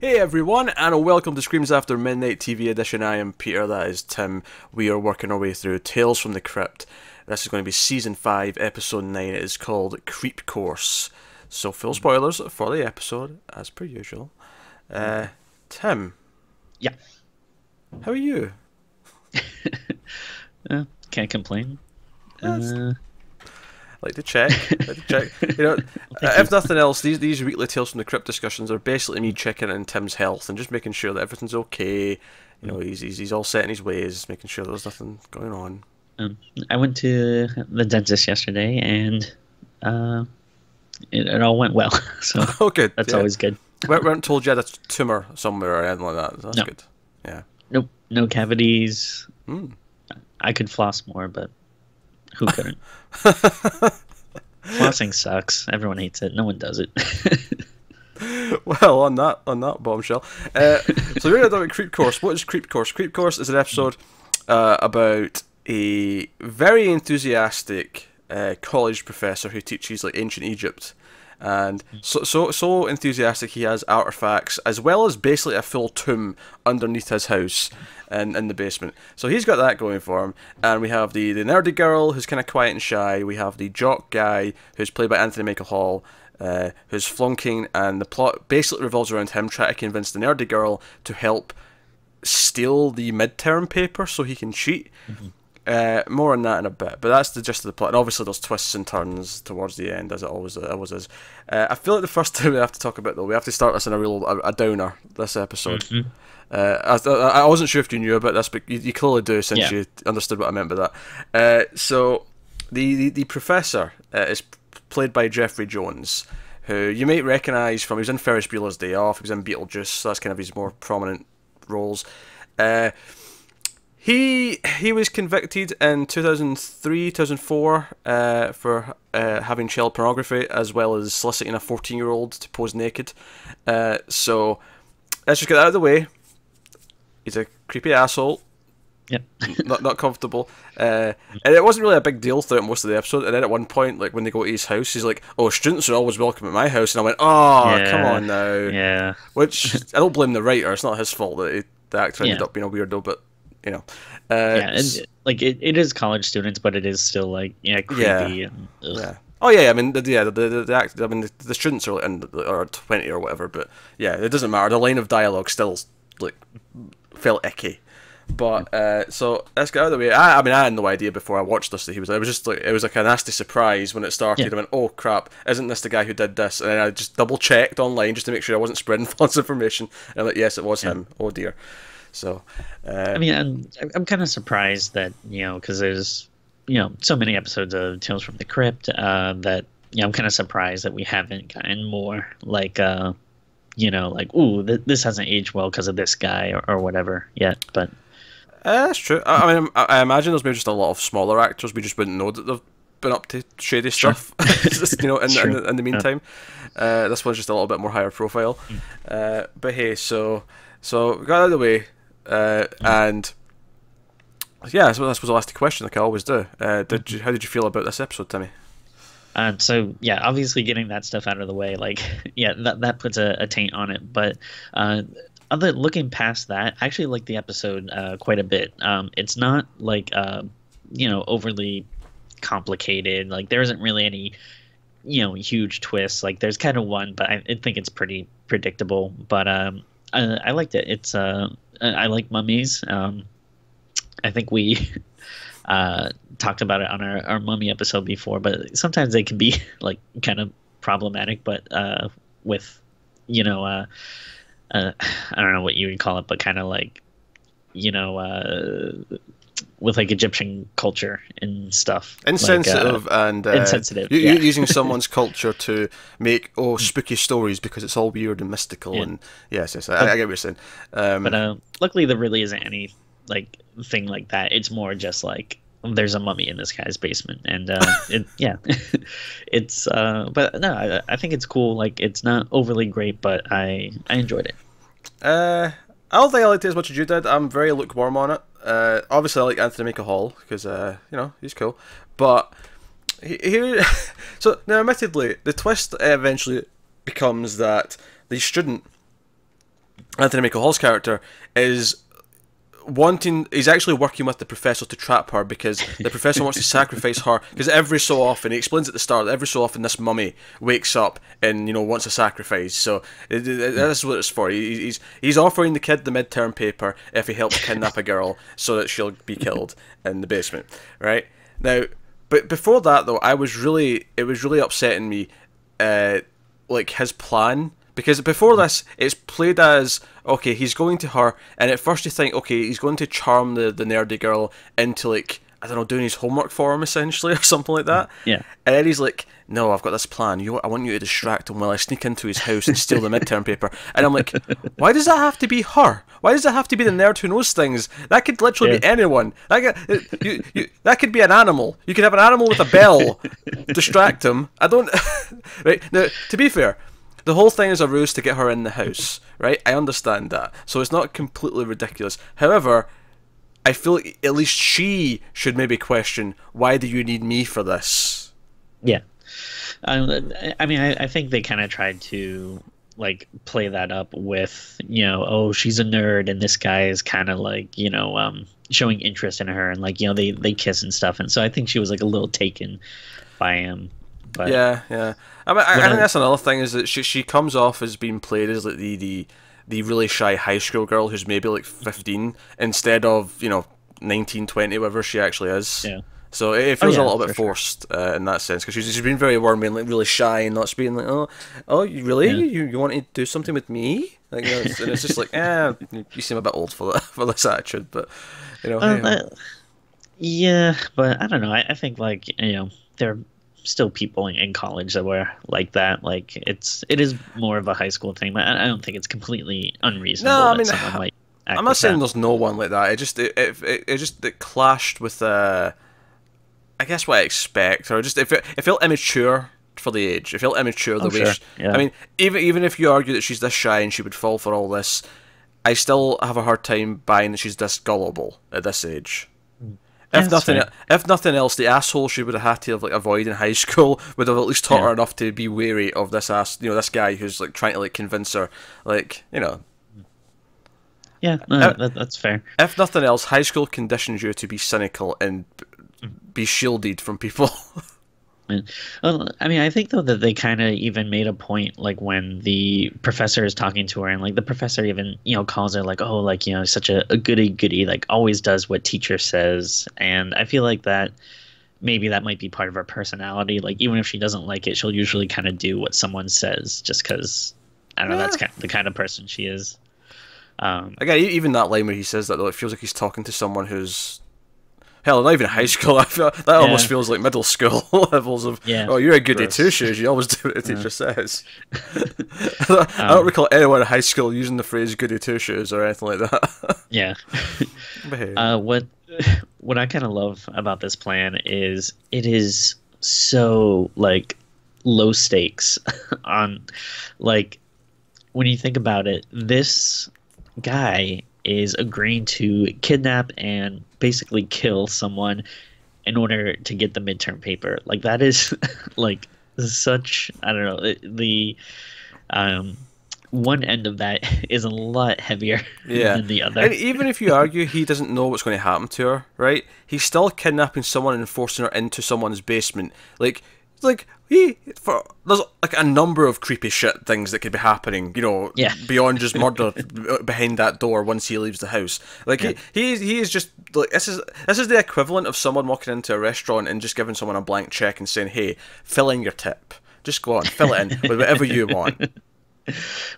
Hey everyone, and welcome to Screams After Midnight TV edition. I am Peter, that is Tim. We are working our way through Tales from the Crypt. This is going to be Season 5, Episode 9. It is called Creep Course. So, full spoilers for the episode, as per usual. Tim. Yeah. How are you? Can't complain. Like to check. You know, if nothing else, these weekly Tales from the Crypt discussions are basically me checking in Tim's health and just making sure that everything's okay. You know, he's all set in his ways, making sure there's nothing going on. I went to the dentist yesterday, and it all went well. So oh, good. That's always good. We weren't told you had a tumor somewhere or anything like that. So that's good. Yeah. Nope. No cavities. Mm. I could floss more, but who couldn't? Flossing sucks. Everyone hates it. No one does it. Well, on that bombshell. So we're going to talk about Creep Course. What is Creep Course? Creep Course is an episode about a very enthusiastic college professor who teaches like ancient Egypt, and so enthusiastic he has artifacts as well as basically a full tomb underneath his house and in the basement. So he's got that going for him, and we have the nerdy girl who's kind of quiet and shy. We have the jock guy who's played by Anthony Michael Hall, who's flunking, and the plot basically revolves around him trying to convince the nerdy girl to help steal the midterm paper so he can cheat. More on that in a bit, but that's the gist of the plot. And obviously there's twists and turns towards the end, as it always is. I feel like the first thing we have to talk about, though, we have to start this in a downer, this episode. I wasn't sure if you knew about this, but you clearly do, since you understood what I meant by that. So the professor is played by Jeffrey Jones, who you might recognise from, he was in Ferris Bueller's Day Off, he was in Beetlejuice, so that's kind of his more prominent roles. He was convicted in 2003, 2004 for having child pornography, as well as soliciting a 14-year-old to pose naked. So let's just get that out of the way. He's a creepy asshole. Yep. not comfortable. And it wasn't really a big deal throughout most of the episode. And then at one point, like when they go to his house, he's like, "Oh, students are always welcome at my house." And I went, "Oh, come on now." Yeah. Which I don't blame the writer. It's not his fault that the actor ended up being a weirdo, but. You know, and like it is college students, but it is still like creepy. And, Oh yeah. I mean, the act. I mean, the students are 20 or whatever, but yeah, it doesn't matter. The line of dialogue still like felt icky. But so let's get out of the way. I mean, I had no idea before I watched this that he was. It was just like it was like a nasty surprise when it started. I went, "Oh crap! Isn't this the guy who did this?" And then I just double checked online just to make sure I wasn't spreading false information. And I'm like, "Yes, it was him." Oh dear. So, I mean, I'm kind of surprised that, because there's, so many episodes of Tales from the Crypt that, I'm kind of surprised that we haven't gotten more like, like, ooh, this hasn't aged well because of this guy or whatever yet. But that's true. I mean, I imagine there's maybe just a lot of smaller actors. We just wouldn't know that they've been up to shady stuff, just, in the meantime. This one's just a little bit more higher profile. But hey, so we got out of the way. And yeah, so that's was the last question, like I always do. How did you feel about this episode, Timmy? So yeah, obviously getting that stuff out of the way, like that puts a taint on it. But looking past that, I actually like the episode quite a bit. It's not like overly complicated. Like there isn't really any huge twists. Like there's kind of one, but I think it's pretty predictable. But I liked it. It's I like mummies. I think we talked about it on our mummy episode before, but sometimes they can be like kind of problematic. But with I don't know what you would call it, but kind of like with like Egyptian culture and stuff, insensitive and insensitive, using someone's culture to make spooky stories because it's all weird and mystical. And yes, I get what you're saying. But luckily there really isn't any like thing like that. It's more just like there's a mummy in this guy's basement, and it's but no, I think it's cool. Like it's not overly great, but I enjoyed it. I don't think I liked it as much as you did. I'm very lukewarm on it. Obviously, I like Anthony Michael Hall because he's cool. But here, so now, admittedly, the twist eventually becomes that the student Anthony Michael Hall's character is he's actually working with the professor to trap her, because the professor wants to sacrifice her, because every so often, he explains at the start, every so often this mummy wakes up and, wants a sacrifice. So that's what it's for. He's offering the kid the midterm paper if he helps kidnap a girl so that she'll be killed in the basement, right? Now, but before that though, it was really upsetting me, like his plan. Because before this, it's played as, okay, he's going to her, and at first you think, okay, he's going to charm the nerdy girl into, like, I don't know, doing his homework for him, essentially, or something like that. Yeah. And then he's like, no, I've got this plan. I want you to distract him while I sneak into his house and steal the midterm paper. And I'm like, why does that have to be her? Why does it have to be the nerd who knows things? That could literally be anyone. That could be an animal. You could have an animal with a bell. Distract him. I don't... Right? Now, to be fair, the whole thing is a ruse to get her in the house, right? I understand that. So it's not completely ridiculous. However, I feel like at least she should maybe question, why do you need me for this? Yeah. I mean, I think they kind of tried to, like, play that up with, oh, she's a nerd, and this guy is kind of like, showing interest in her, and, like, they kiss and stuff. And so I think she was, like, a little taken by him. But yeah. I mean, I think that's another thing, is that she comes off as being played as like the really shy high school girl who's maybe like 15 instead of 19, 20, whatever she actually is. Yeah. So it feels a little bit forced in that sense, because she's been very warm and like really shy and not being like, oh, you really you want to do something with me? Like, and it's just like, you seem a bit old for that, for this attitude, but yeah, but I don't know. I think, like, they're still people in college that were like that. Like, it is more of a high school thing, but I don't think it's completely unreasonable. No, I mean, someone might act I'm not saying that. there's no one like that. It clashed with I guess what I expect, or just it felt immature for the age. It felt immature the way. Sure. I mean, even if you argue that she's this shy and she would fall for all this, I still have a hard time buying that she's this gullible at this age. If nothing else, the asshole she would have had to have like avoid in high school would have at least taught her enough to be wary of this this guy who's like trying to like convince her, like. Yeah, no, that's fair. If nothing else, high school conditions you to be cynical and be shielded from people. Well, I mean, I think though that they kind of even made a point, like when the professor is talking to her, and like the professor even calls her like, oh, like such a goody, like always does what teacher says. And I feel like that maybe that might be part of her personality. Like, even if she doesn't like it, she'll usually kind of do what someone says, just because I don't know, that's kind of the kind of person she is. Again, even that line where he says that, though, it feels like he's talking to someone who's, hell, not even high school. I feel that almost feels like middle school levels of. Oh, you're a goody two shoes. You always do what the teacher says. I don't recall anyone in high school using the phrase "goody two shoes" or anything like that. Yeah. What I kind of love about this plan is it is so like low stakes on, like, when you think about it, this guy is agreeing to kidnap and basically kill someone in order to get the midterm paper. Like, that is like such, I don't know, the one end of that is a lot heavier than the other. And even if you argue he doesn't know what's going to happen to her, right? He's still kidnapping someone and forcing her into someone's basement. There's like a number of creepy shit things that could be happening, beyond just murder behind that door once he leaves the house. Like, he is just like, this is the equivalent of someone walking into a restaurant and just giving someone a blank check and saying, "Hey, fill in your tip. Just go on, fill it in with whatever you want."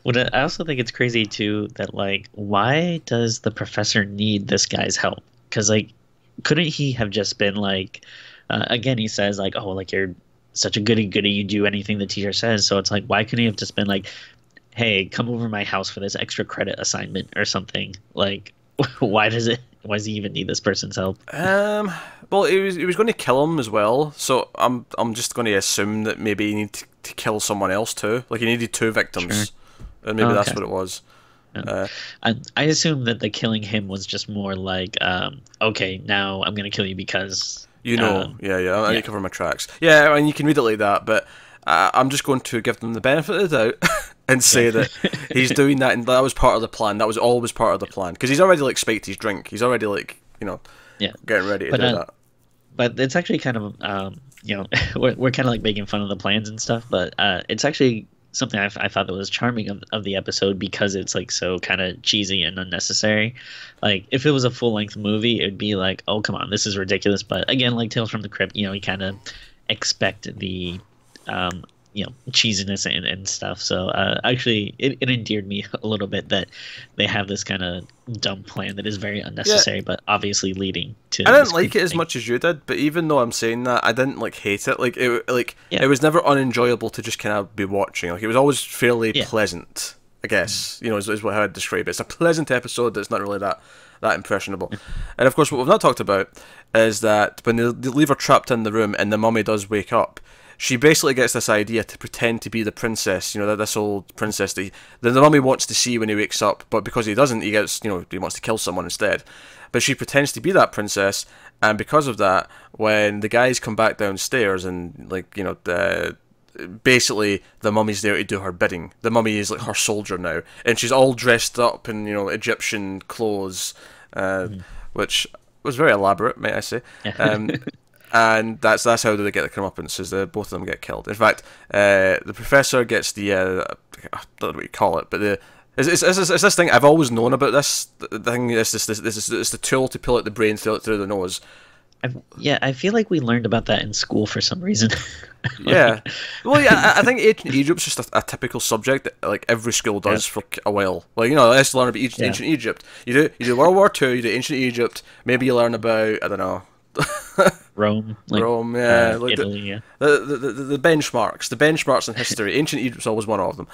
Well, I also think it's crazy too that, like, why does the professor need this guy's help? Because, like, couldn't he have just been like, again, he says like, oh, like, you're such a goody, you do anything the teacher says. So it's like, why couldn't he have just been like, hey, come over to my house for this extra credit assignment or something? Like, why does he even need this person's help? Well, he was going to kill him as well, so I'm just going to assume that maybe he needed to kill someone else too. Like, he needed two victims, sure. And maybe that's what it was. I assume that the killing him was just more like, okay, now I'm going to kill you because... I need to cover my tracks. Yeah, I mean, you can read it like that, but I'm just going to give them the benefit of the doubt and say that he's doing that, and that was part of the plan. That was always part of the plan, because he's already like spiked his drink. He's already like getting ready to do that. But it's actually kind of we're kind of like making fun of the plans and stuff, but it's actually something I thought that was charming of the episode, because it's like so kind of cheesy and unnecessary. Like if it was a full length movie, it'd be like, oh come on, this is ridiculous. But again, like Tales from the Crypt, you kind of expect the cheesiness and stuff. So actually it endeared me a little bit that they have this kind of dumb plan that is very unnecessary, but obviously leading to. I didn't like it as much as you did, but even though I'm saying that, I didn't like hate it. Like it was never unenjoyable to just kind of be watching. Like it was always fairly pleasant, I guess. Is how I'd describe it. It's a pleasant episode that's not really that impressionable. And of course, what we've not talked about is that when they leave her trapped in the room and the mummy does wake up, she basically gets this idea to pretend to be the princess, this old princess that the mummy wants to see when he wakes up, but because he doesn't, he gets, he wants to kill someone instead. But she pretends to be that princess, and because of that, when the guys come back downstairs and, basically the mummy's there to do her bidding. The mummy is like her soldier now, and she's all dressed up in, Egyptian clothes, which was very elaborate, might I say. And that's how they get the comeuppance, is both of them get killed. In fact, the professor gets the I don't know what you call it, but it's this thing I've always known about this thing. It's the tool to pull out the brain through the nose. I feel like we learned about that in school for some reason. Yeah, well, yeah, I think ancient Egypt's just a typical subject that like every school does for a while. Like let's learn about ancient Egypt. You do World War II. You do ancient Egypt. Maybe you learn about, I don't know. Rome, Italy, the benchmarks in history. Ancient Egypt's always one of them,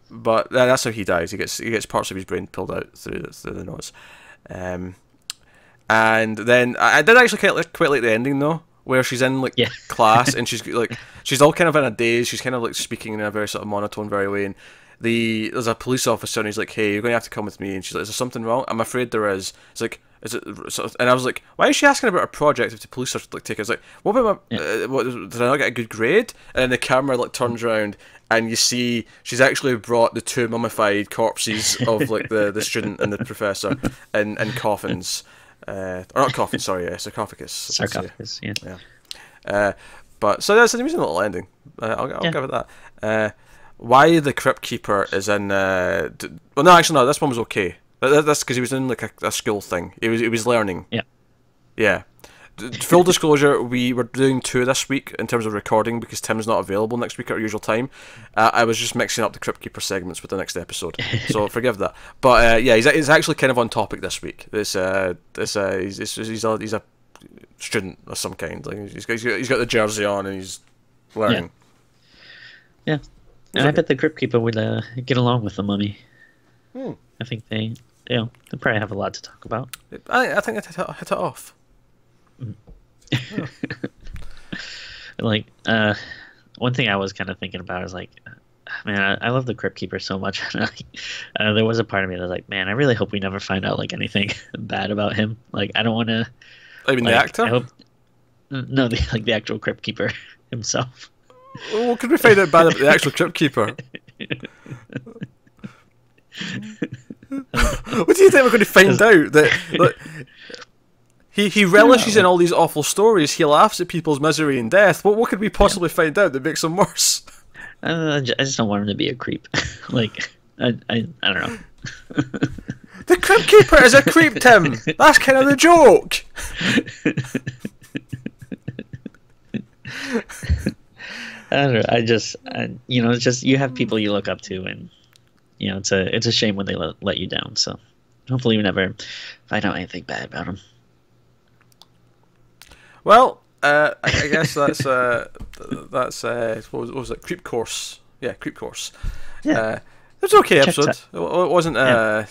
but that's how he dies. He gets parts of his brain pulled out through the nose, and then I did actually quite like the ending though, where she's in class and she's all kind of in a daze. She's kind of like speaking in a very sort of monotone, very way, and there's a police officer and he's like, "Hey, you're going to have to come with me." And she's like, "Is there something wrong?" "I'm afraid there is." It's like, "Is it?" And I was like, "Why is she asking about a project if the police are like taking?" It's like, "What about my? Did I not get a good grade?" And then the camera turns around and you see she's actually brought the two mummified corpses of the student and the professor in coffins, or not coffins, sorry, sarcophagus. Sarcophagus, But so that's an amusing little ending. I'll give it that. Why the Crypt Keeper is in? Well, no, actually, no. This one was okay. That's because he was in a school thing. He was learning. Yeah. Full disclosure, we were doing 2 this week in terms of recording because Tim's not available next week at our usual time. I was just mixing up the Crypt Keeper segments with the next episode, so forgive that. But he's actually kind of on topic this week. He's a student of some kind. Like he's got the jersey on and he's learning. Yeah. And I bet the Crypt Keeper would get along with the mummy. I think they probably have a lot to talk about. I think they hit it off. Like, one thing I was kind of thinking about is like, man, I love the Crypt Keeper so much. There was a part of me that was like, man, I really hope we never find out like anything bad about him. Like, I don't want to. I mean, the actor? I hope. No, the actual Crypt Keeper himself. Well, what could we find out bad about the actual Crypt Keeper? What do you think we're going to find out? That he relishes in all these awful stories. He laughs at people's misery and death. What could we possibly find out that makes him worse? I just don't want him to be a creep. Like, I don't know. The Crypt Keeper is a creep, Tim. That's kind of the joke. I don't know. It's just you have people you look up to, and it's a shame when they let you down. So hopefully you never find out anything bad about them. Well, I guess that's what was it? Creep Course. Yeah, Creep Course. Yeah. It was an okay episode. It wasn't. I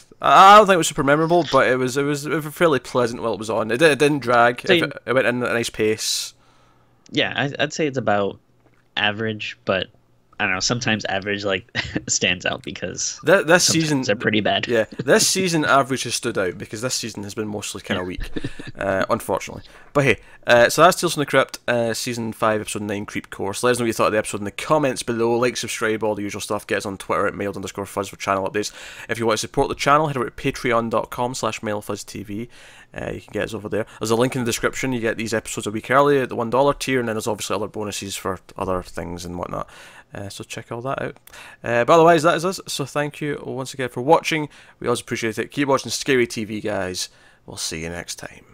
don't think it was super memorable, but it was fairly pleasant while it was on. It didn't drag. It went in at a nice pace. Yeah, I'd say it's about average, but I don't know. Sometimes average like stands out because This sometimes season they're pretty bad. Yeah, this season average has stood out because this season has been mostly kind of weak, unfortunately. But hey, so that's Tales from the Crypt, season 5, episode 9, Creep Course. Let us know what you thought of the episode in the comments below. Like, subscribe, all the usual stuff. Get us on Twitter at mailed_fuzz for channel updates. If you want to support the channel, head over to patreon.com/mailfuzztv. You can get us over there. There's a link in the description. You get these episodes a week early at the $1 tier, and then there's obviously other bonuses for other things and whatnot. So check all that out. But otherwise, that is us. So thank you once again for watching. We always appreciate it. Keep watching scary TV, guys. We'll see you next time.